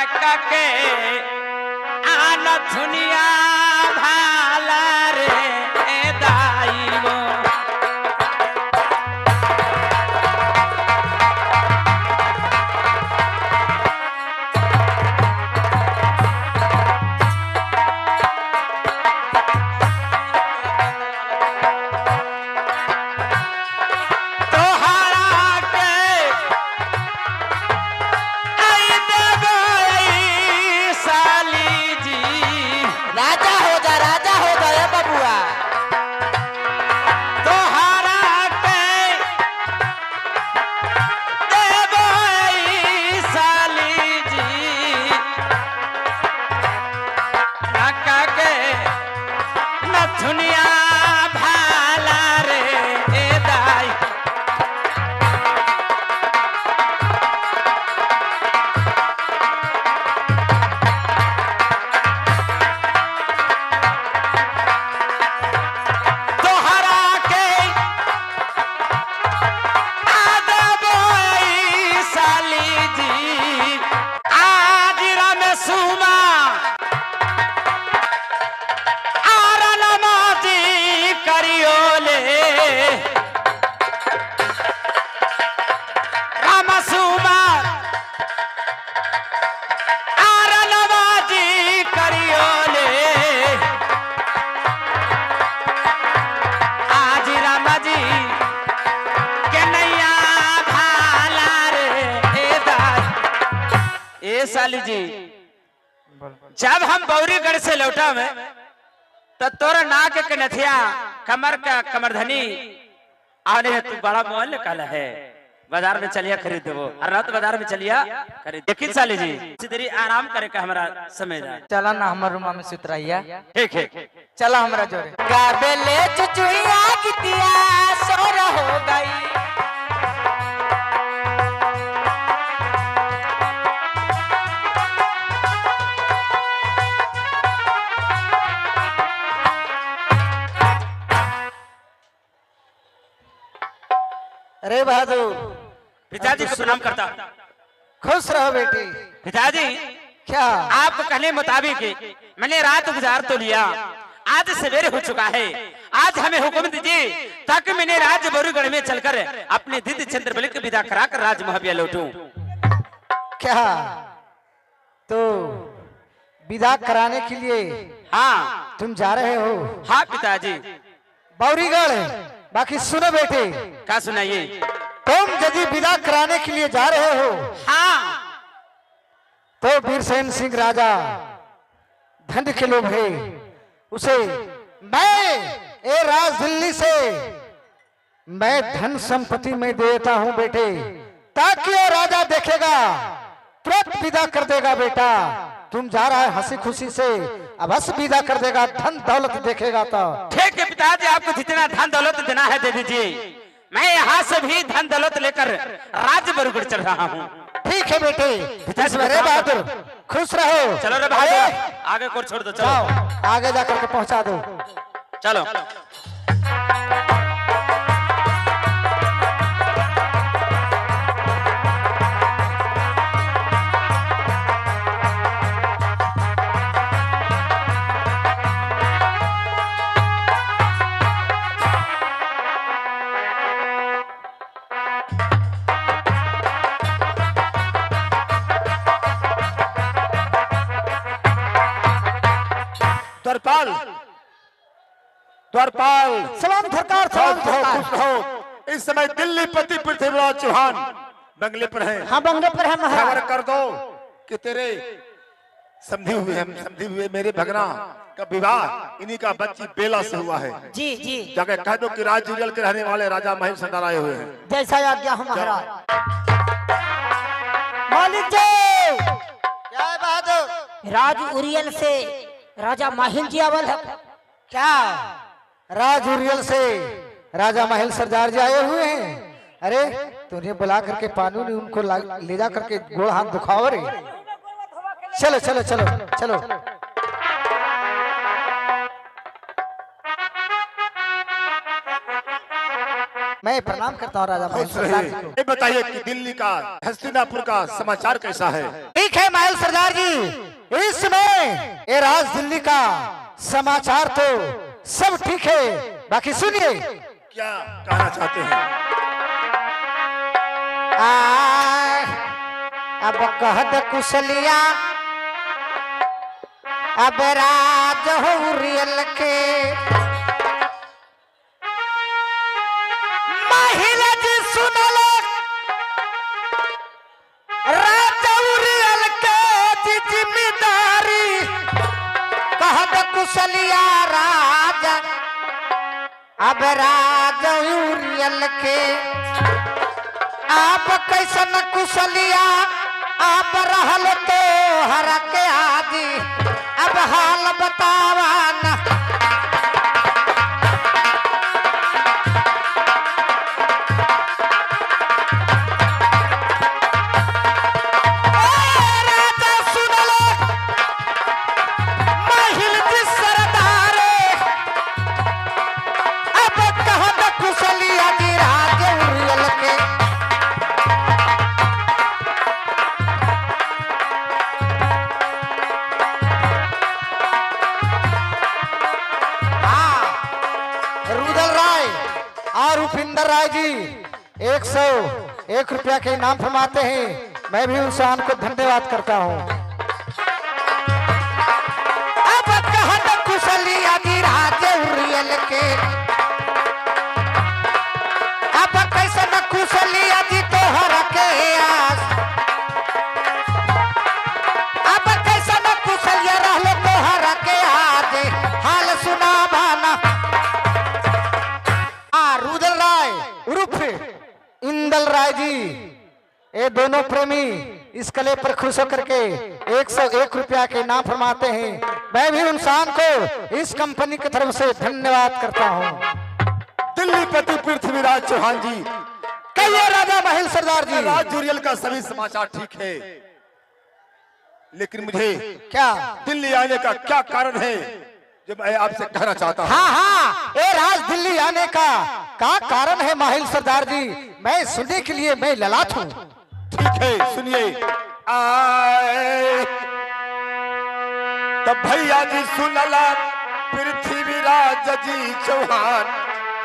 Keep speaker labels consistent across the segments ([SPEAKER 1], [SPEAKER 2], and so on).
[SPEAKER 1] के आन दुनिया भाला रे दाइबो दुनिया भाला रे दाई तोहरा के आदब साली जी आज राम सुमा साली जी जब हम बौरीगढ़ से लौटा में तो तोरा नाक के नथिया कमर का कमरधनी आने तू बड़ा मोल निकाला है बाजार में चलिया खरीद देवो रात बाजार में चलिया खरीद देखी साली जी इसी आराम करे का हमारा समय जा
[SPEAKER 2] चला ना हमारे रूम में सुतराइया
[SPEAKER 1] ठीक है
[SPEAKER 2] चला हमारा जोरे गाबेले चुचुइया गितिया सोर हो गई अरे बहादुर
[SPEAKER 1] पिताजी को प्रणाम करता
[SPEAKER 2] खुश रहो बेटी
[SPEAKER 1] पिताजी
[SPEAKER 2] क्या
[SPEAKER 1] आपको कहने मुताबिक मैंने रात गुजार तो लिया आज सवेरे हो चुका है आज हमें हुक्म दीजिए ताकि मैंने राज बौरीगढ़ में चलकर अपने दीदी चंद्रबली को विदा कराकर राजमहल लौटूं।
[SPEAKER 2] क्या तो विदा कराने के लिए
[SPEAKER 1] हाँ
[SPEAKER 2] तुम जा रहे हो
[SPEAKER 1] हाँ पिताजी
[SPEAKER 2] बौरीगढ़ बाकी सुनो बेटे
[SPEAKER 1] क्या सुनाइए
[SPEAKER 2] तुम यदि विदा कराने के लिए जा रहे हो
[SPEAKER 1] हाँ
[SPEAKER 2] तो वीरसेन सिंह राजा धन के लोग है उसे मैं राज दिल्ली से मैं धन संपत्ति में देता हूं बेटे ताकि वो राजा देखेगा तुरंत विदा कर देगा बेटा तुम जा रहा है हंसी खुशी से अब हंस विदा कर देगा धन दौलत देखेगा तो
[SPEAKER 1] ठीक है पिताजी आपको जितना धन दौलत देना है दे दीजिए मैं यहाँ से भी धन दौलत लेकर राज बौरीगढ़ चल रहा हूँ
[SPEAKER 2] ठीक है बेटे रे बहादुर खुश रहो
[SPEAKER 1] चलो रे बहादुर आगे को छोड़ दो चलो
[SPEAKER 2] आगे जाकर के पहुंचा दो
[SPEAKER 1] चलो
[SPEAKER 3] द्वारपाल द्वारपाल
[SPEAKER 2] सलाम सरकार सलाम सरकार
[SPEAKER 3] इस समय दिल्ली पति पृथ्वीराज चौहान बंगले पर है
[SPEAKER 2] हाँ बंगले पर है महाराज
[SPEAKER 3] खबर कर दो कि तेरे समझे हुए मेरे भगना का विवाह इन्हीं का बच्ची बेला से हुआ है
[SPEAKER 2] जी जी
[SPEAKER 3] जाके कह दो कि राजरीगल के रहने वाले राजा महल सरदार आए हुए हैं
[SPEAKER 2] जैसा आज्ञा हो महाराज मालिक जी क्या है बहादुर राज उरियल से राजा माहिल जी आवल है क्या राज उरियल से राजा माहिल सरदार जी आए हुए हैं अरे तुन्हें बुला करके पानू ने उनको ले जा करके गोड़ हाथ दुखाओ रे चलो चलो चलो चलो मैं प्रणाम करता हूँ राजा माहिल सरदार जी को
[SPEAKER 3] ये बताइए कि दिल्ली का हस्तिनापुर का समाचार कैसा है
[SPEAKER 2] ठीक ठीक है माहिल सरदार जी, इस समय ये राज दिल्ली का समाचार तो सब ठीक है, बाकी सुनिए
[SPEAKER 3] क्या कहना चाहते हैं?
[SPEAKER 2] अब कहत कुशलिया अब राज हुरियल के महिला जी सुनल राज हुरियल के जी जिम्मेदारी कहत कुशलिया राज अब राज हुरियल के आप कैसन कुशलिया आप रहल तो हर के आदि अब हाल बतावा ना राजा सुनल महिल जी सरदारे अब कहत कुशलिया जी राज उरियल के और उपिंदर राय जी 101 रुपया के इनाम फरमाते हैं। मैं भी उसान को धन्यवाद करता हूँ। अब कहत कुशलिया जी राज उरियल के अब कैसे न कुशलिया जी तोहर के आस अब कैसे न कुशलिया रहले तोहर के आज हाल सुना भाना रुदल राय उर्फ इंदल राय जी, ये दोनों प्रेमी इस कले पर खुश होकर के 101 रुपया के इनाम फरमाते हैं। मैं भी इंसान को इस कंपनी की तरफ से धन्यवाद करता हूँ।
[SPEAKER 3] दिल्ली पति पृथ्वीराज चौहान जी,
[SPEAKER 2] कहिए राजा महिल सरदार जी।
[SPEAKER 3] राज जुरियल का सभी समाचार ठीक है, लेकिन मुझे
[SPEAKER 2] क्या
[SPEAKER 3] दिल्ली आने का क्या कारण है जो मैं आपसे कहना चाहता हूँ।
[SPEAKER 2] हाँ, ये राज दिल्ली आने का कारण है माहिल सरदार जी, मैं सुनने के लिए मैं ललाट हूँ।
[SPEAKER 3] ठीक है, सुनिए। आए तब भैया जी सुनला पृथ्वीराज जी चौहान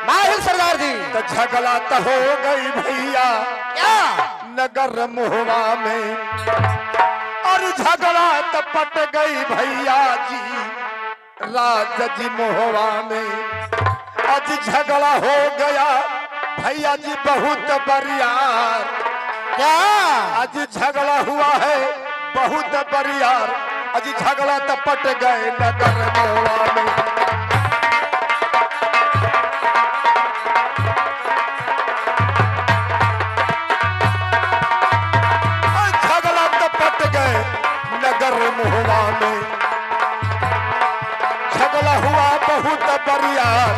[SPEAKER 2] माहिल सरदार जी
[SPEAKER 3] तो झगड़ा तो हो गई भैया
[SPEAKER 2] क्या
[SPEAKER 3] नगर मोहवा में, और झगड़ा तो पट गई भैया जी राज जी मोहवा में। आज झगड़ा हो गया भैया जी बहुत बरियार,
[SPEAKER 2] क्या
[SPEAKER 3] आज झगड़ा हुआ है बहुत बरियार, आज झगड़ा तो पट गए नगर मोहवा में। झगड़ा तो पट गए नगर मोहवा में, झगड़ा हुआ बहुत बरियार,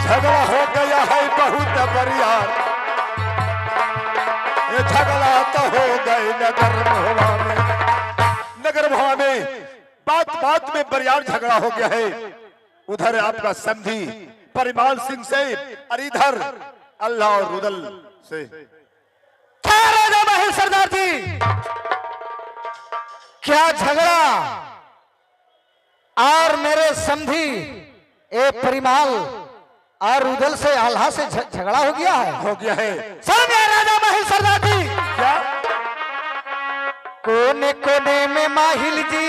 [SPEAKER 3] झगड़ा हो गया है बहुत बरियार, ये झगड़ा तो हो गए नगर मोहवा में। नगर मोहवा में बात बात में बरियार झगड़ा हो गया है। उधर आपका समधी परिमाल सिंह से और इधर अल्लाह और रुदल से।
[SPEAKER 2] राजा महिल सरदार जी, क्या झगड़ा और मेरे समधी ए परिमाल और रुदल से आल्हा से झगड़ा हो गया है।
[SPEAKER 3] हो गया है।
[SPEAKER 2] समझे राजा महिल सरदार जी,
[SPEAKER 3] क्या
[SPEAKER 2] कोने कोने में माहिल जी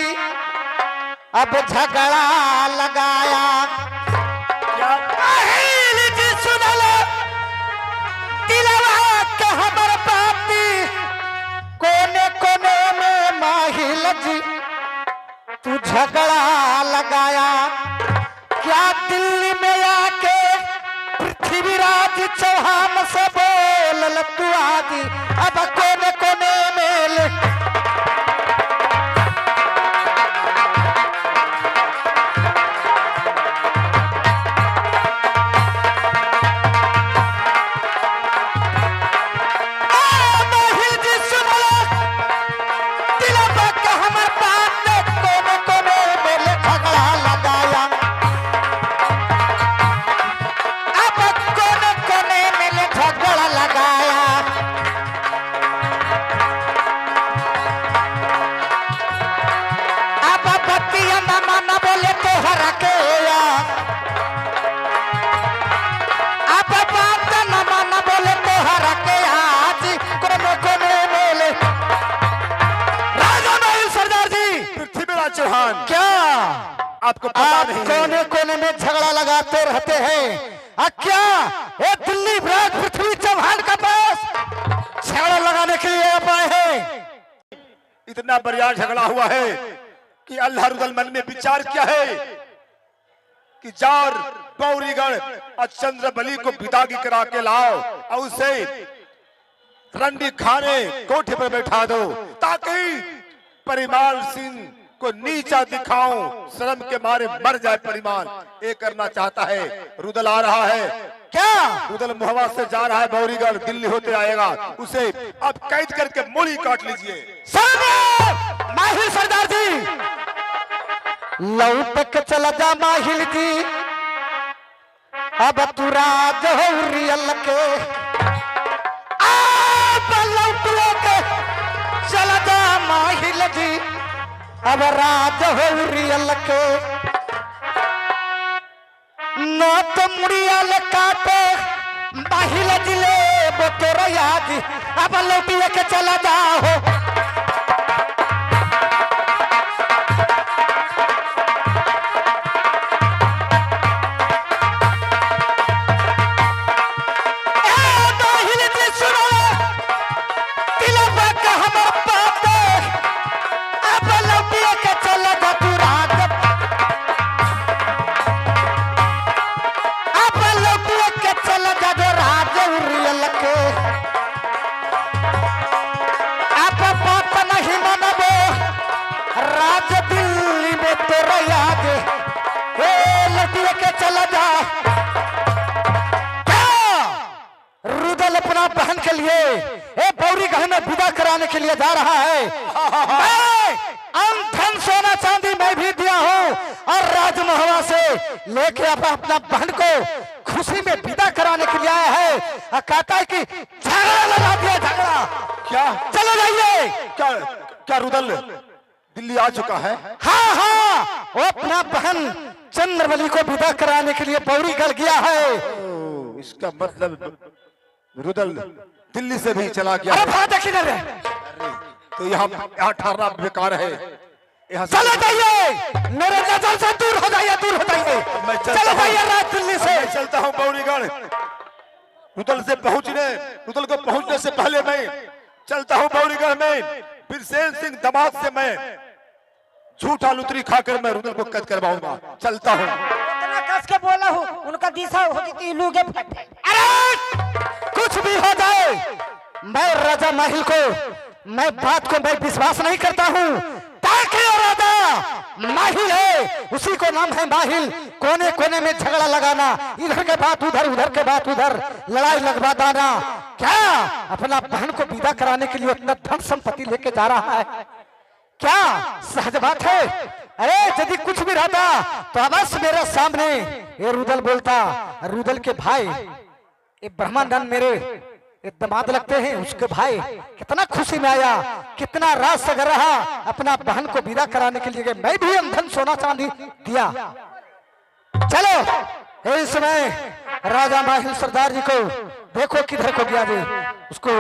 [SPEAKER 2] अब झगड़ा लगाया।
[SPEAKER 3] क्या
[SPEAKER 2] माहिल जी सुनल दिलवा के हमर बाती, कोने कोने में माहिल जी तू झगड़ा लगाया। क्या दिल्ली में आके पृथ्वीराज चौहान से बोल तू आदि अब कोने कोने में
[SPEAKER 3] आपको पता
[SPEAKER 2] आप
[SPEAKER 3] नहीं है।
[SPEAKER 2] कोने कोने में झगड़ा लगाते रहते हैं। क्या ये दिल्ली ब्राज पृथ्वी चौहान का पास झगड़ा लगाने के लिए आप आए हैं?
[SPEAKER 3] इतना बरियार झगड़ा हुआ है कि अल्लाह रुदल मन में विचार किया है कि जार बौरीगढ़ और चंद्रबली को विदागी करा के लाओ और उसे रंडी खाने कोठे पर बैठा दो, ताकि परिमाल सिंह को नीचा दिखाऊं, शर्म के मारे मर जाए परिमाल। ये करना चाहता है। रुदल आ रहा है।
[SPEAKER 2] क्या
[SPEAKER 3] रुदल मोहवा से जा रहा है बौरीगढ़, दिल्ली होते आएगा। उसे अब कैद करके मूली काट लीजिए।
[SPEAKER 2] माहिल सरदार जी, लौट के चला जा माहिल जी, अब तू राज हो रियल के, अब लौट के चला जा माहिल जी, अब राज हो रियल के, न तो मुड़िया काटे माहिल जिले वो तोरा याद, अब लौट के चला जाओ। बहन के लिए बौरीगढ़ में विदा कराने के लिए जा रहा है। मैं धन सोना चांदी मैं भी दिया हूँ और राजमहवा से लेके अपना बहन को खुशी में विदा कराने के लिए आया है। कहता है कि झगड़ा लगा दिया, झगड़ा
[SPEAKER 3] क्या?
[SPEAKER 2] चले जाइए।
[SPEAKER 3] क्या क्या रुदल दिल्ली आ चुका है?
[SPEAKER 2] हाँ हाँ, वो अपना बहन चंद्रबली को विदा कराने के लिए बौरीगढ़ गया है।
[SPEAKER 3] इसका मतलब रुदल दिल्ली से भी चला गया।
[SPEAKER 2] अरे
[SPEAKER 3] तो यहाँ ठहरना बेकार है। यहाँ
[SPEAKER 2] चले जाइए, मेरे नजर से दूर हो जाइए, दूर हो जाइए। चले जाइए रात दिल्ली से।
[SPEAKER 3] मैं चलता हूँ बौरीगढ़। रुदल को पहुंचने से पहले मैं चलता हूँ बौरीगढ़ में। बिरसेन सिंह दमाद से मैं झूठा लुतरी खाकर मैं रुदल को कैद करवाऊंगा। चलता हूँ।
[SPEAKER 4] इतना कस के बोला हूँ, उनका दिशा होती थी लूगे फटे।
[SPEAKER 2] अरे कुछ भी हो जाए, मैं राजा माहिल को मैं बात को मैं विश्वास नहीं करता हूँ। ताकि राजा माहिल है, उसी को नाम है माहिल। कोने कोने में झगड़ा लगाना, इधर के बात उधर, उधर के बात उधर, लड़ाई लगवा देना। क्या अपना बहन को विदा कराने के लिए इतना धन संपत्ति लेके जा रहा है? क्या सहज बात है? अरे यदि कुछ भी रहता तो अवश्य मेरे सामने ये रुदल बोलता। रुदल के भाई ये ब्रह्मानंद मेरे दामाद लगते हैं, उसके भाई कितना खुशी में आया, कितना राज सगर रहा अपना बहन को विदा कराने के लिए। मैं भी धन सोना चांदी दिया। चलो इस समय राजा माहिल सरदार जी को देखो किधर को गया जी, उसको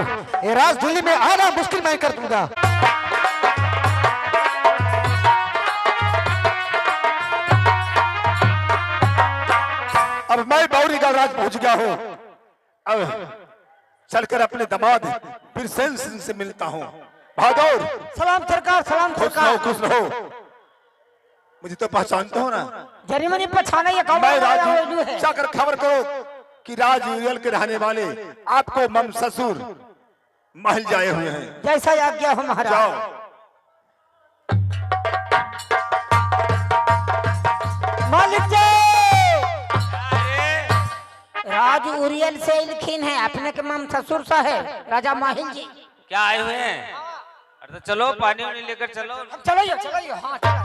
[SPEAKER 2] ये राज दिल्ली में आना मुश्किल मैं कर दूंगा।
[SPEAKER 3] अब मैं बौरीगढ़ राज पहुंच गया हूँ। अब चलकर अपने दामाद बिरसेन सिंह से मिलता हूँ। बहादुर
[SPEAKER 4] सलाम सरकार, सलाम
[SPEAKER 3] खुश रहो,
[SPEAKER 4] सरकार।
[SPEAKER 3] खुश रहो। मुझे तो पहचानते हो ना?
[SPEAKER 4] जरीमनी पछाना ये कौन
[SPEAKER 3] मैं
[SPEAKER 4] है?
[SPEAKER 3] राजू जाकर खबर करो कि राजयूरियल के रहने वाले आपको मम ससुर महल जाए हुए हैं।
[SPEAKER 4] जैसा आज्ञा हो महाराज।
[SPEAKER 3] जाओ।
[SPEAKER 4] मालिक जी, राज उरियल से इलखीन है अपने के मम ससुर सा है राजा माहिल जी।
[SPEAKER 1] क्या आए हुए हैं? अरे तो चलो पानी वानी लेकर चलो।
[SPEAKER 4] चलो चलो। हाँ चलो।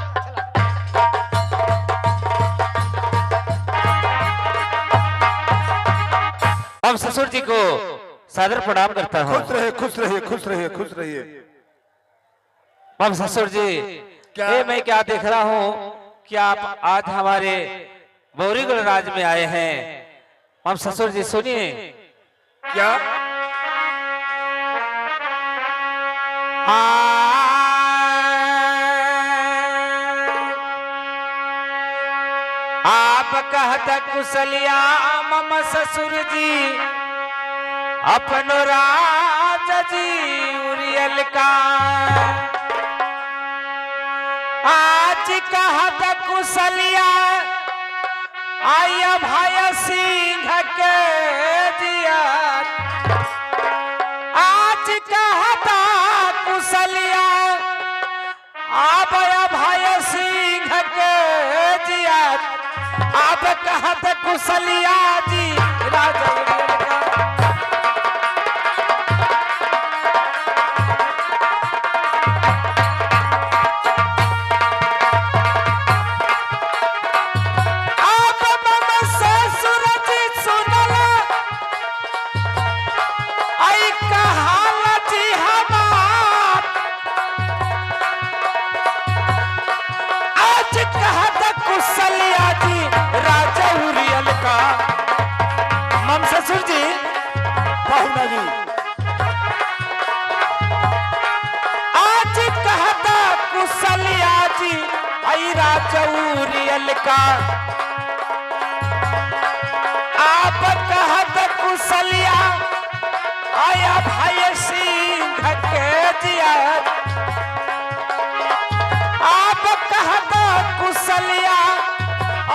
[SPEAKER 1] हम ससुर जी को सादर प्रणाम करता हूँ।
[SPEAKER 3] खुश रहिए, खुश रहिए, खुश रहिए, खुश रहिए।
[SPEAKER 1] हम ससुर जी,
[SPEAKER 3] क्या?
[SPEAKER 1] ये मैं क्या देख रहा हूँ कि आप आज हमारे बौरीगढ़ राज में आए हैं। हम ससुर जी सुनिए।
[SPEAKER 3] क्या?
[SPEAKER 1] कहत कुशलिया मम ससुर जी अपनो राज जी उरियल का आज कहत कुशलिया आया भाई सिंह के जिया आज कहता कुशलिया आया भाई सिंह के जिया आप कहत कुशलिया जी राजा ससुर जी
[SPEAKER 3] पहुना जी
[SPEAKER 1] आज कहता कुशलिया जी ऐरा चौरियल का आप कहत कुशलिया आया भाई सिंह के जिया आप कहत कुशलिया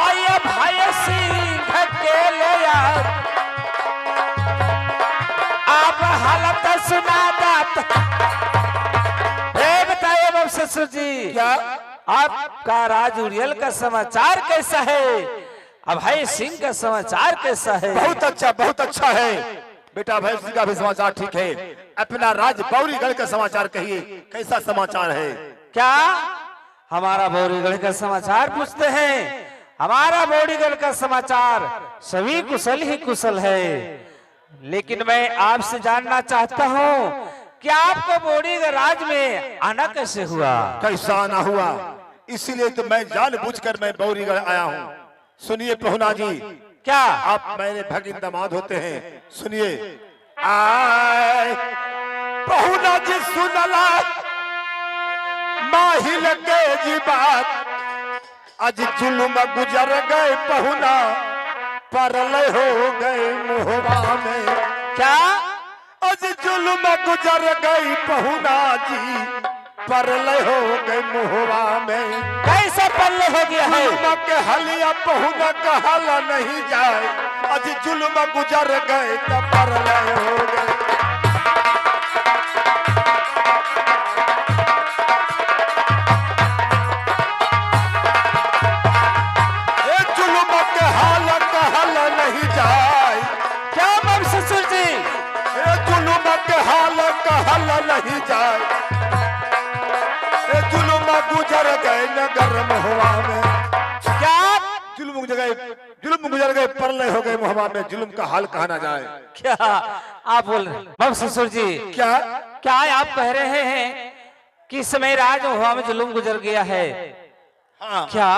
[SPEAKER 1] आया भाई सिंह के लिया हालत सुना दात बताइए बाब ससुर जी
[SPEAKER 3] क्या
[SPEAKER 1] आपका राज उरियल का समाचार कैसा है अब भाई सिंह का समाचार कैसा है
[SPEAKER 3] बहुत अच्छा है बेटा। भाई सिंह का भी समाचार ठीक है। अपना राज बौरीगढ़ का समाचार कहिए, कैसा समाचार है?
[SPEAKER 1] क्या हमारा बौरीगढ़ का समाचार पूछते हैं? हमारा बौरीगढ़ का समाचार सभी कुशल ही कुशल है, लेकिन मैं आपसे जानना चाहता हूँ कि आपको बौरीगढ़ राज में आना कैसे हुआ?
[SPEAKER 3] कैसा आना हुआ, इसीलिए तो मैं जानबूझकर मैं बौरीगढ़ आया हूँ। सुनिए पहुना जी,
[SPEAKER 1] क्या
[SPEAKER 3] आप मेरे भगिन दामाद होते हैं, सुनिए। आए पहुना जी सुनला माहिल के जी बात, आज जुल्म गुजर गए पहुना परलय हो गए मुहवा में।
[SPEAKER 1] क्या
[SPEAKER 3] आज जुल्म गुजर गई पहुना जी परलय हो गए मुहवा में।
[SPEAKER 1] कैसा परलय हो गया है?
[SPEAKER 3] जुल्म के हलिया पहुना कहला नहीं जाए, आज जुल्म गुजर गए तो परलय हो गए। जुल्म के हाल कहला नहीं जाए।
[SPEAKER 1] क्या बाब ससुर जी?
[SPEAKER 3] जुल्म के हाल कहला नहीं जाए, जुल्म गुजर गए नगर महुआ में।
[SPEAKER 1] क्या
[SPEAKER 3] जुल्म गुजर गए परलय हो गए मुहवा में, जुल्म का हाल कहा ना जाए।
[SPEAKER 1] क्या आप बोल रहे बाब ससुर जी?
[SPEAKER 3] क्या
[SPEAKER 1] क्या आप कह रहे हैं कि इस समय राज महुआ में जुल्म गुजर गया है?
[SPEAKER 3] हाँ।
[SPEAKER 1] क्या,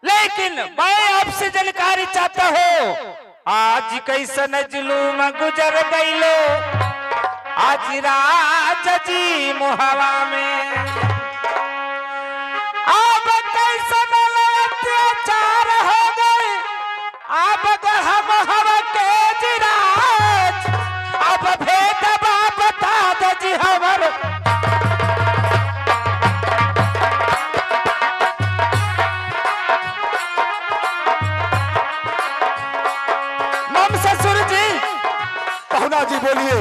[SPEAKER 1] लेकिन मैं आपसे जानकारी चाहता हूँ आज कैसन जुलूम गुजर गईलो आज राज जी मुहवा में। अब कैसन अत्याचार हो गए अब मुहवा के जिराज, अब भेद बता दो जी हमर। ससुर जी
[SPEAKER 3] पहुना जी बोलिए।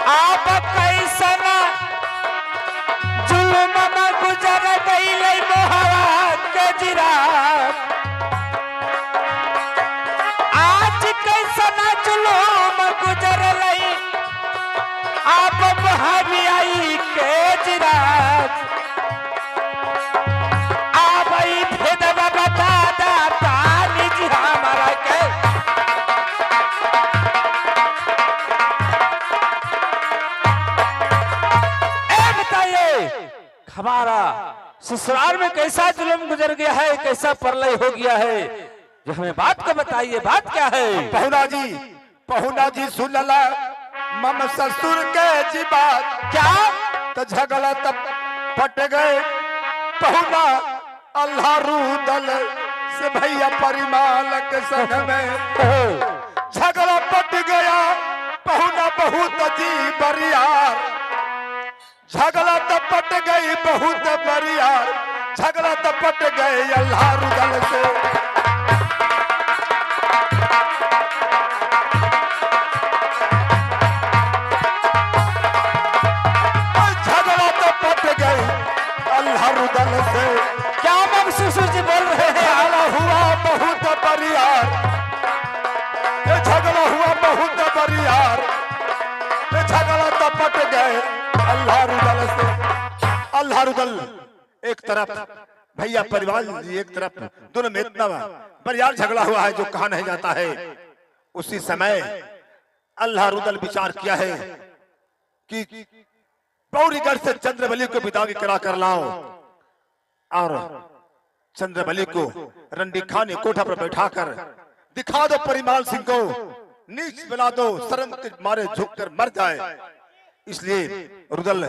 [SPEAKER 1] आप कैसन जुल्म गुजर गई मोहरा के जिरा, आज कैसन जुल्म गुजर लई आप मोहरियाई के जिरा। हमारा ससुराल में कैसा जुल्म गुजर गया है, कैसा परलय हो गया है, जो हमें बात को बताइए, बात क्या है?
[SPEAKER 3] पहुना जी सुनला मम ससुर के जी बात।
[SPEAKER 1] क्या
[SPEAKER 3] तो झगड़ा तब पट गए पहुना अल्लाह रूदल से भैया परिमाल के संग में झगड़ा पट गया पहुना बहुत जी बरियार झगड़ा तब पट गई बहुत बरियार झगड़ा तब पट गए अल्लाह रूदल से रुदल से
[SPEAKER 1] क्या मम ससुर जी बोल रहे हैं?
[SPEAKER 3] झगड़ा हुआ बहुत बरियार झगड़ा हुआ बहुत बरियार झगड़ा तपट गए अल्लाह रुदल से अल्लाह रुदल एक तरफ भैया परिवार जी एक तरफ दोनों में इतना बरियार झगड़ा हुआ है जो कहा नहीं जाता है। उसी समय अल्लाह रुदल विचार किया है कि पौरीगढ़ से चंद्रबली को विदाई करा कर लाओ और चंद्रबली को रंडी खाने कोठा पर बैठाकर दिखा दो परिमाल सिंह को नीच बना दो शर्म के मारे झुककर मर जाए। इसलिए रुदल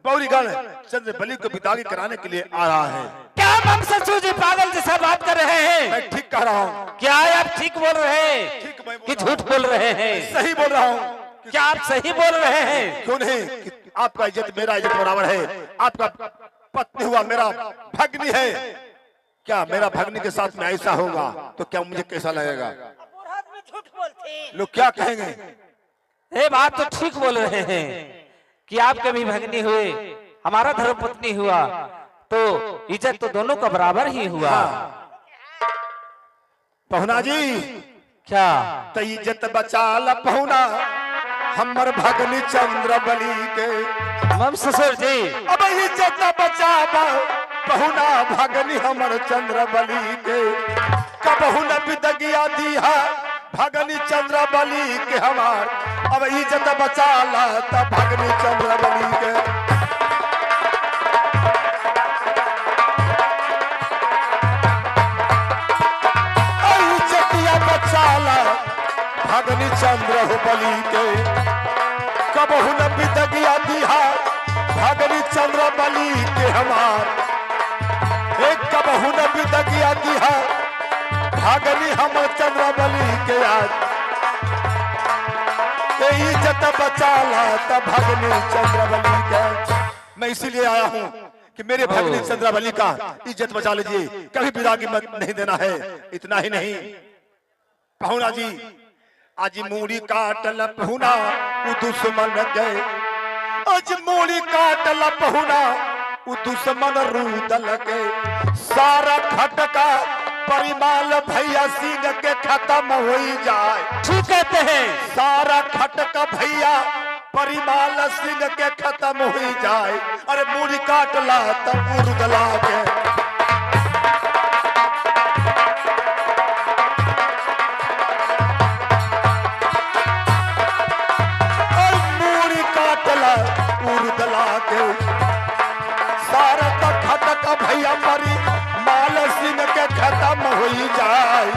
[SPEAKER 3] पौरीगढ़ चंद्रबली को विदाई कराने के लिए आ रहा है।
[SPEAKER 1] क्या मम ससुर जी पागल जैसा बात कर रहे हैं?
[SPEAKER 3] मैं ठीक कह रहा हूँ।
[SPEAKER 1] क्या आप ठीक बोल रहे हैं
[SPEAKER 3] ठीक मैं
[SPEAKER 1] कि झूठ बोल रहे हैं?
[SPEAKER 3] सही बोल रहा हूँ।
[SPEAKER 1] क्या आप सही बोल रहे हैं?
[SPEAKER 3] क्यों नहीं? आपका इज्जत मेरा इज्जत बराबर है। आपका पत्नी हुआ मेरा भगनी है। क्या मेरा भगनी के साथ में ऐसा होगा तो क्या मुझे कैसा लगेगा?
[SPEAKER 4] झूठ बोलते
[SPEAKER 3] लोग क्या कहेंगे?
[SPEAKER 1] ये बात तो ठीक बोल रहे हैं कि आपके भी भगनी हुए हमारा धर्मपत्नी हुआ तो इज्जत तो दोनों का बराबर ही हुआ।
[SPEAKER 3] पहुना जी
[SPEAKER 1] क्या
[SPEAKER 3] तो इज्जत बचा ला पहुना हमर भगनी चंद्रबली के।
[SPEAKER 1] मम ससुर जी
[SPEAKER 3] अब इज्जत बचा पहुना भगनी हमर चंद्रबली के कबहू न बिदगिया दिया भगनी चंद्रबली के हमार। अब इज्जत बचा ला तब भगनी चंद्रबली के। इज्जतिया बचा ला भगनी चंद्रबली के कबहू न बिदगिया दिया भगनी चंद्रबली के हमार। एक कबहू न बिदगिया दिया भगनी हम चंद्रबली के आज। इज्जत बचा ला तब भगनी चंद्रबली के। मैं इसीलिए आया हूँ कि मेरे भगनी चंद्रबली का इज्जत बचा लीजिए, कभी विदाई मत नहीं देना है। इतना ही नहीं पहुना जी आज मूड़ी काटल पहुना वो दुश्मन गए। आज मूड़ी काटल पहुना वो दुश्मन रूदल के। सारा खटका परिमाल भैया सिंह के खत्म हो जाए।
[SPEAKER 1] ठीक कहते हैं।
[SPEAKER 3] सारा खटका भैया परिमाल सिंह के खत्म हो जाए। अरे मूड़ी काटला तब रुदला के। उर्दला के सारा खटक भैया मरी माल सिंह के खत्म हो जाए।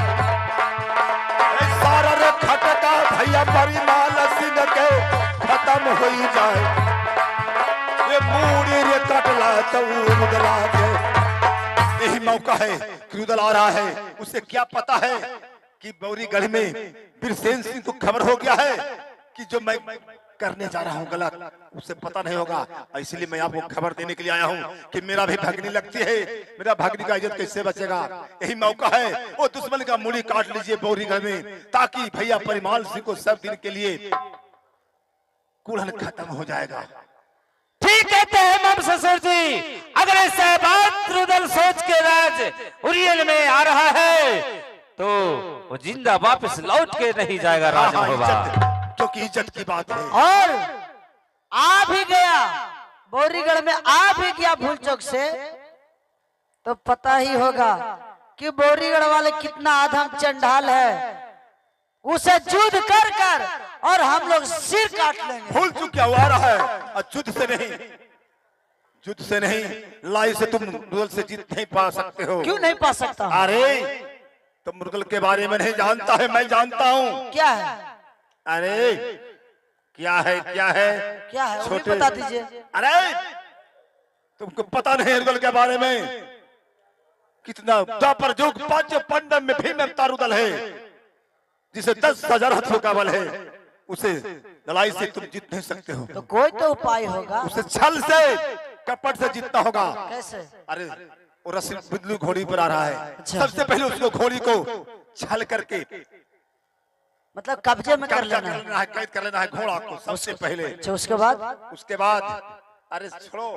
[SPEAKER 3] सारा रे खटका भैया मरी माल सिंह के खत्म हो जाए। ये मूड़ी रे कटला तो उर्दला के। यही मौका है कि रुदल आ रहा है। उसे क्या पता है कि बौरीगढ़ में बीरसेन सिंह को खबर हो गया है कि जो मैं करने जा रहा हूँ गलत, उसे पता नहीं होगा। इसलिए मैं आपको खबर देने के लिए आया हूँ कि मेरा भी भगनी लगती है। मेरा भगनी का इज्जत कैसे बचेगा? यही मौका है। वो दुश्मन का मूड़ी काट लीजिए बौरीगढ़ में, ताकि भैया परिमाल सिंह को सब दिन के लिए कुड़न खत्म हो जाएगा।
[SPEAKER 1] ठीक कहते हैं मम ससुर जी। अगर ऐसा बात रुदल सोच के राज उरियल में आ रहा है तो वो जिंदा वापस लौट के नहीं जाएगा राज होगा।
[SPEAKER 3] क्योंकि इज्जत की बात है।
[SPEAKER 4] और आ भी गया बौरीगढ़ में, आ भी गया भूल चौक से, तो पता ही होगा कि बौरीगढ़ वाले कितना आधम चंडाल है। उसे युद्ध कर कर और हम लोग सिर काट लेंगे।
[SPEAKER 3] भूल चुक क्या हुआ रहा है? और युद्ध से नहीं, युद्ध से नहीं, लाई से तुम रुदल से जीत नहीं पा सकते हो।
[SPEAKER 4] क्यों नहीं पा सकता?
[SPEAKER 3] अरे तुम रुदल के बारे में नहीं जानता है, मैं जानता हूँ।
[SPEAKER 4] क्या है?
[SPEAKER 3] अरे क्या है
[SPEAKER 4] क्या है वो भी बता दीजिए।
[SPEAKER 3] अरे तुमको पता नहीं हिरगोल के बारे में? कितना द्वापर युग पांच पांडव में भीम अवतार दल है, जिसे 10,000 हाथियों का बल है, उसे लड़ाई से तुम जीत नहीं सकते हो।
[SPEAKER 4] तो कोई तो उपाय होगा।
[SPEAKER 3] उसे छल से कपट से जीतना होगा।
[SPEAKER 4] कैसे?
[SPEAKER 3] अरे वो रस्सी बिजली घोड़ी पर आ रहा है।
[SPEAKER 4] अच्छा।
[SPEAKER 3] सबसे पहले उसको घोड़ी को छल करके
[SPEAKER 4] मतलब कब्जे में कर
[SPEAKER 3] कब्जा
[SPEAKER 4] लेना
[SPEAKER 3] कर
[SPEAKER 4] है।
[SPEAKER 3] लेना है, कैद कर लेना है घोड़ा को सबसे पहले।
[SPEAKER 4] अच्छा, उसके बाद
[SPEAKER 3] अरे छोड़ो,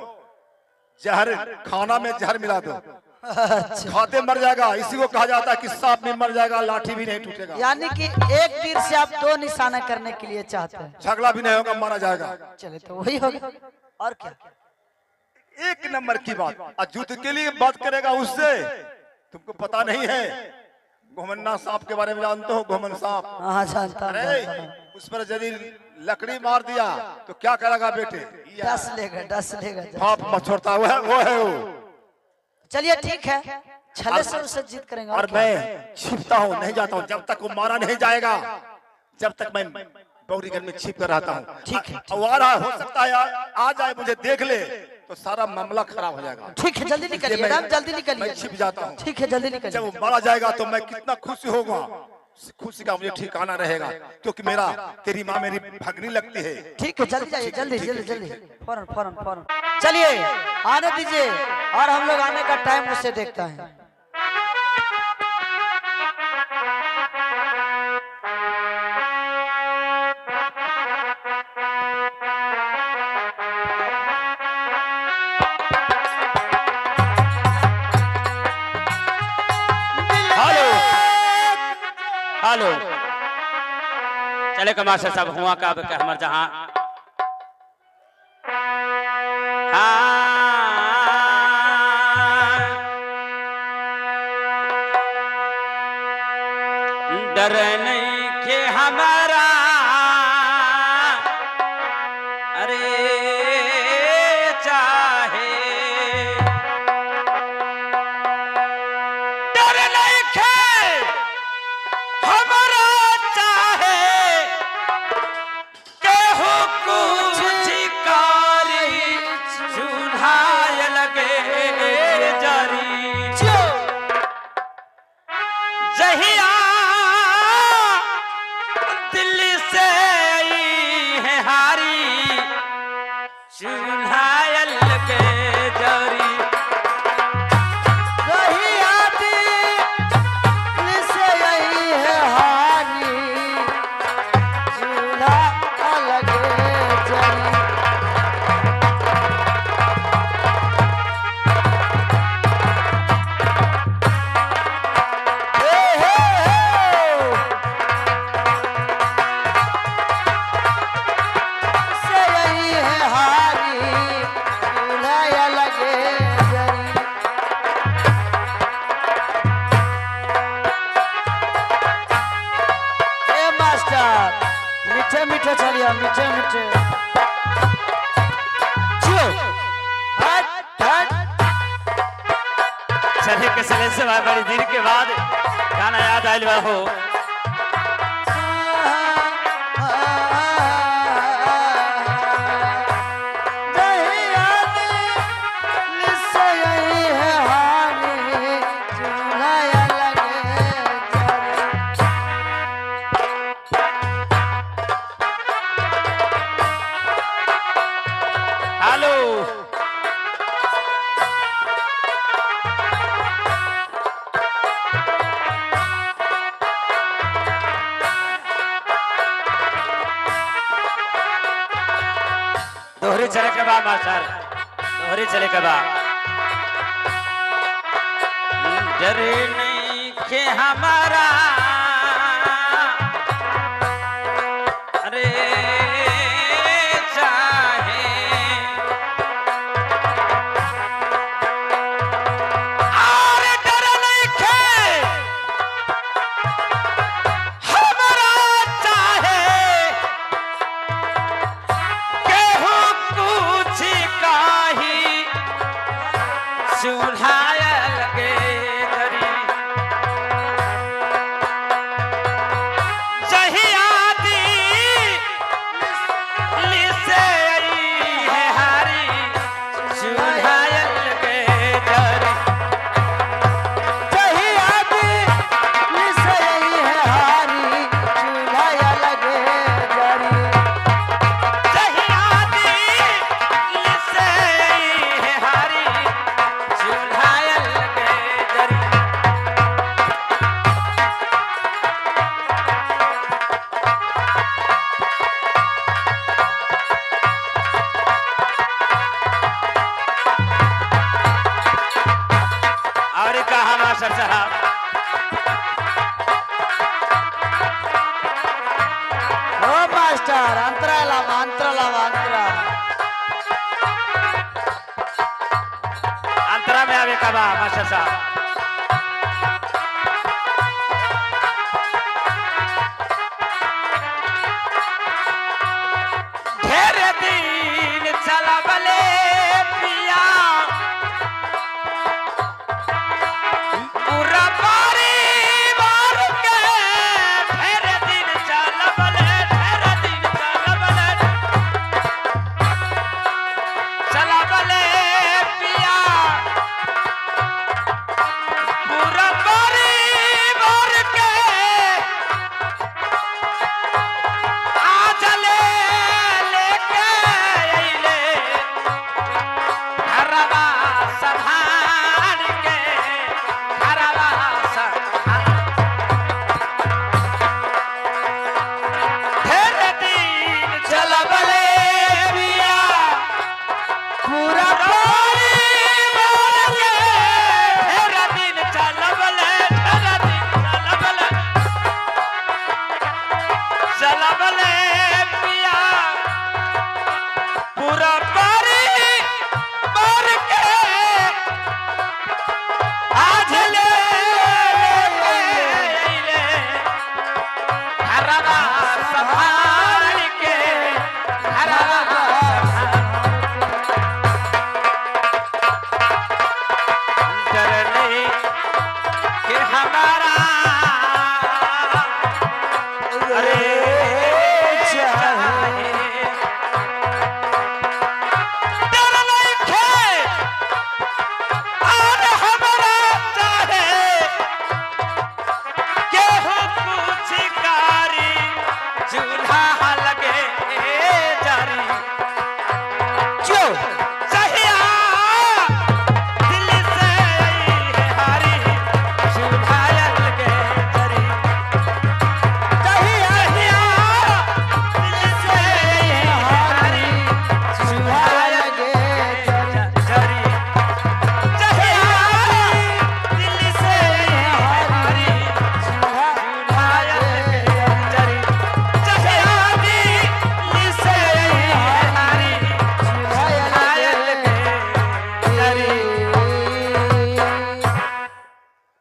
[SPEAKER 3] जहर खाना में जहर मिला दो,
[SPEAKER 4] अच्छा।
[SPEAKER 3] खाते मर जाएगा। इसी को कहा जाता है कि सांप में मर जाएगा, लाठी भी नहीं टूटेगा।
[SPEAKER 4] यानी कि एक तीर से आप 2 निशाना करने के लिए चाहते हैं।
[SPEAKER 3] झगड़ा भी नहीं होगा, मारा जाएगा।
[SPEAKER 4] चले तो वही होगा और क्या।
[SPEAKER 3] एक नंबर की बात। और युद्ध के लिए बात करेगा उससे, तुमको पता नहीं है घुमन्ना सांप के बारे में जानते हो? घुमन सांप,
[SPEAKER 4] हाँ जानता
[SPEAKER 3] अरे
[SPEAKER 4] हूँ।
[SPEAKER 3] उस पर यदि लकड़ी मार दिया तो क्या करेगा बेटे?
[SPEAKER 4] डस लेगा।
[SPEAKER 3] सांप मत छोड़ता, वो है वो।
[SPEAKER 4] चलिए ठीक है, छले से उसे जीत करेंगे।
[SPEAKER 3] और मैं छिपता हूँ, नहीं जाता हूँ जब तक वो मारा नहीं जाएगा, जब तक मैं बौरीगढ़ में छिप कर रहता हूँ।
[SPEAKER 4] ठीक है।
[SPEAKER 3] वो आ रहा हो सकता है आ जाए, मुझे देख ले तो सारा मामला खराब हो जाएगा।
[SPEAKER 4] ठीक है, जल्दी निकलिए मैडम, जल्दी निकलिए।
[SPEAKER 3] मैं छिप जाता हूँ।
[SPEAKER 4] ठीक है, जल्दी
[SPEAKER 3] जब
[SPEAKER 4] निकलिए।
[SPEAKER 3] वो मारा जाएगा तो मैं कितना खुशी होगा, खुशी का मुझे ठिकाना रहेगा, क्योंकि मेरा तेरी माँ मेरी भगनी लगती है।
[SPEAKER 4] ठीक है, जल्दी जाइए, जल्दी फौरन। चलिए आने दीजिए, और हम लोग आने का टाइम उससे देखता है।
[SPEAKER 1] हेलो चले कमाशा सब हुआ का हमार जहां डर नहीं के हमारा अरे चाहे डर नहीं के हमारा चाहे केहू कुछ कारी सुनाय लगे जारी जहिया दिल्ली से आई है हारी सुनाय लगे जारी
[SPEAKER 4] मीठे चलिए, मीठे
[SPEAKER 1] चले के चले से बड़ी दिन के बाद गाना याद आयल हो। हेलो दोहरी चले के बाद मास्टर, दोहरी चले के बाद डर नहीं के हमारा अरे चाहे अरे डर नहीं के हमारा चाहे केहू कुछ काही सुनाय लगे जरी
[SPEAKER 4] मास्टर अंतरा लावा अंतरा लावा अंतरा
[SPEAKER 1] अंतरा में आवे का बा मास्टर साहब। ढेर दिन चलबले पिया पूरा परिवार के, ढेर दिन चलबले, ढेर दिन चलबले, चलबले पिया पूरा परिवार के, आज लेके अइले घरवा संभाल के, घरवा संभाल। ढेर दिन चलबले पिया पूरा परिवार के, ढेर दिन चलबले, ढेर दिन चलबले, चलबले पिया पूरा परिवार के, आज लेके अइले घरवा संभाल के, घरवा करने के हमारा अरे चाहे डर नइखे और हमारा चाहे केहू कुछ कारी चूल्हा लगे जारी जो सहिया दिल से हारी चूल्हा लगे जारी सहिया दिल से हारी चूल्हा लगे जारी सहिया दिल से हारी चूल्हा लगे जारी सहिया दिल से हारी चूल्हा लगे जारी।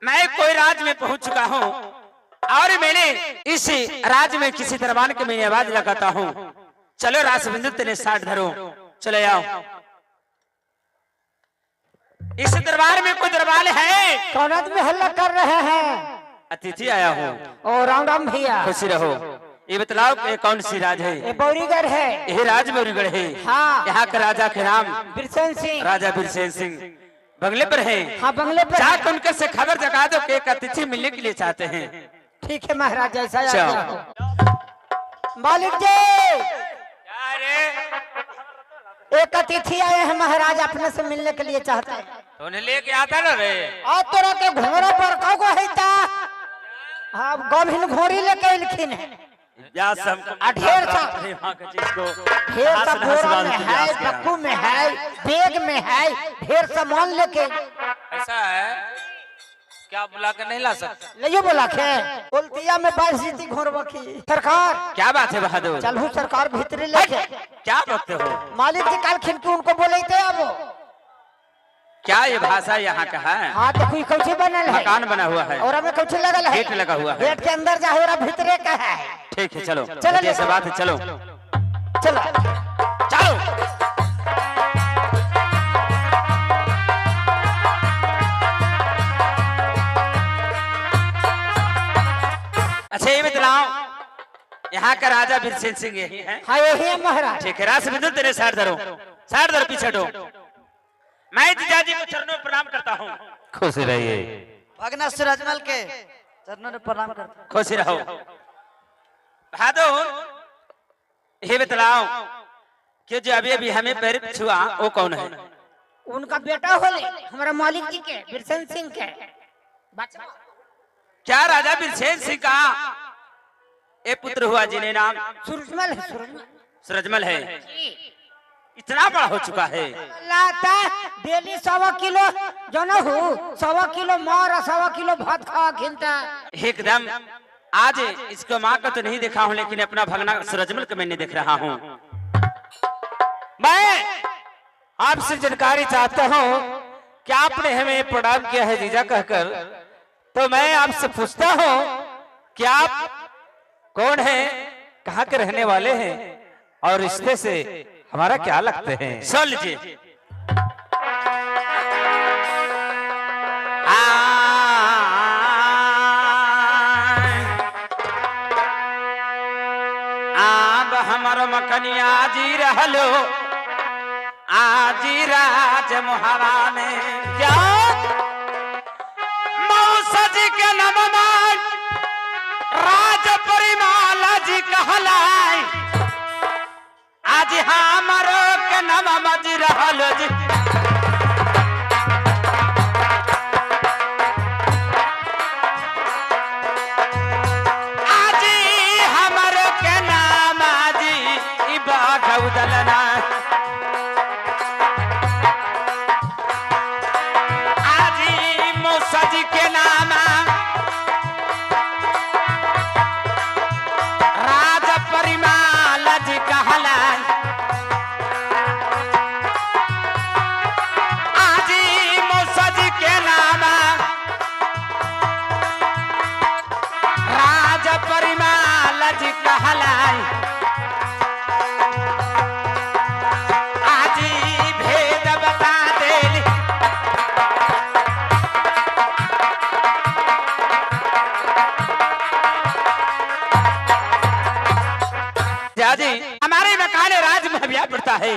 [SPEAKER 1] मैं कोई राज में पहुंच चुका हूं और मैंने इस राज में किसी दरबार के मैं आवाज लगाता हूं, चलो रासबिंदु तेरे साथ धरो, चले आओ। इस दरबार में कोई दरबार है?
[SPEAKER 2] कौन आदमी हल्ला कर रहे हैं?
[SPEAKER 1] अतिथि आया हूँ।
[SPEAKER 2] ओ राम राम भैया।
[SPEAKER 1] खुशी रहो। ये बतलाओ कि कौन सी राज है?
[SPEAKER 2] ये बौरीगढ़ है।
[SPEAKER 1] यही राज बौरीगढ़ है।
[SPEAKER 2] हाँ।
[SPEAKER 1] यहाँ का राजा के नाम
[SPEAKER 2] बिरसेन सिंह।
[SPEAKER 1] राजा बिरसेन सिंह बंगले पर है।
[SPEAKER 2] हाँ बंगले पर।
[SPEAKER 1] जाकर उनके से खबर जगा दो कि एक अतिथि मिलने के लिए चाहते हैं।
[SPEAKER 2] ठीक है महाराज जैसा
[SPEAKER 1] चलो।
[SPEAKER 2] आज्ञा हो। मालिक जी एक अतिथि आए हैं महाराज अपने से मिलने के लिए चाहते हैं।
[SPEAKER 1] तो उन्हें लेके आता ना रे।
[SPEAKER 2] और तोरा के घोड़ा पर कौगो है ता? हाँ गोभिन घोड़ी लेके इलखिन है।
[SPEAKER 1] या सब
[SPEAKER 2] ढेर सा ढेर सा
[SPEAKER 1] हंस
[SPEAKER 2] बोरा
[SPEAKER 1] हंस
[SPEAKER 2] में
[SPEAKER 1] बाल
[SPEAKER 2] है,
[SPEAKER 1] की जास
[SPEAKER 2] बक्कू में है, बैग में है, ढेर सामान लेके।
[SPEAKER 1] ऐसा है क्या बुला कर नहीं ला सकते?
[SPEAKER 2] ले बोला खे उल्टिया में 22 जीती घोर बखी। सरकार
[SPEAKER 1] क्या बात है बहादुर?
[SPEAKER 2] चलू सरकार भीतरी लेके।
[SPEAKER 1] क्या बकते हो?
[SPEAKER 2] मालिक जी काल खिन के उनको बोले थे अब
[SPEAKER 1] क्या ये भाषा यहाँ का है?
[SPEAKER 2] हाँ तो कोई कौची बनल है,
[SPEAKER 1] मकान बना हुआ है
[SPEAKER 2] और हमें कौची लगल है,
[SPEAKER 1] गेट लगा हुआ है।
[SPEAKER 2] गेट के अंदर जाए और भीतरे का है।
[SPEAKER 1] ठीक है चलो
[SPEAKER 2] चलो,
[SPEAKER 1] जैसे बात है चलो
[SPEAKER 2] चलो
[SPEAKER 1] चलो। अच्छा ये बतलाओ यहाँ का राजा बिरसेन सिंह यही है?
[SPEAKER 2] हाँ यही है महाराज।
[SPEAKER 1] ठीक है रास बिंदु तेरे साइड धरो, साइड धरो, पीछे हटो। मैं जीजाजी को चरणों में प्रणाम करता हूँ। खुश रहिए।
[SPEAKER 4] भगना सूरजमल के चरणों में प्रणाम करता हूं।
[SPEAKER 1] खुश रहो। बहादुर ये बतलाओ कि जो अभी अभी हमें पैर छुआ वो कौन है?
[SPEAKER 2] उनका बेटा होले हमारा मालिक जी के बिरसेन सिंह के बच्चा।
[SPEAKER 1] क्या राजा बिरसेन सिंह का ए पुत्र हुआ जिन्हें नाम
[SPEAKER 2] सूरजमल है, सूरजमल
[SPEAKER 1] सूरजमल है? इतना बड़ा हो चुका है?
[SPEAKER 2] लाता डेली 1.25 किलो जो न हो 1.25 किलो मार और 1.25 किलो भात खा खिलता।
[SPEAKER 1] एकदम आज इसको माँ को तो नहीं देखा हूं, लेकिन अपना भगना सूरजमल को मैंने देख रहा हूं।
[SPEAKER 2] मैं आपसे जानकारी चाहता हूँ कि आपने हमें प्रणाम किया है जीजा कहकर, तो मैं आपसे पूछता हूँ कि आप कौन हैं, कहाँ के रहने वाले हैं और रिश्ते से हमारा क्या लगते हैं।
[SPEAKER 1] सुन लीजिए। आब हमारो मकनिया जी रहलो आजी राज मुहावा में क्या मौसा जी के नम राज परिमाला जी कहलाई आज हमारो के नम मजी रहलो जी। उदलना आजी मौसा जी के नाम राज परिमाल जी कहला आजी मौसा जी के नाम राज परिमाल जी कहला हमारे मकान राज में पड़ता है।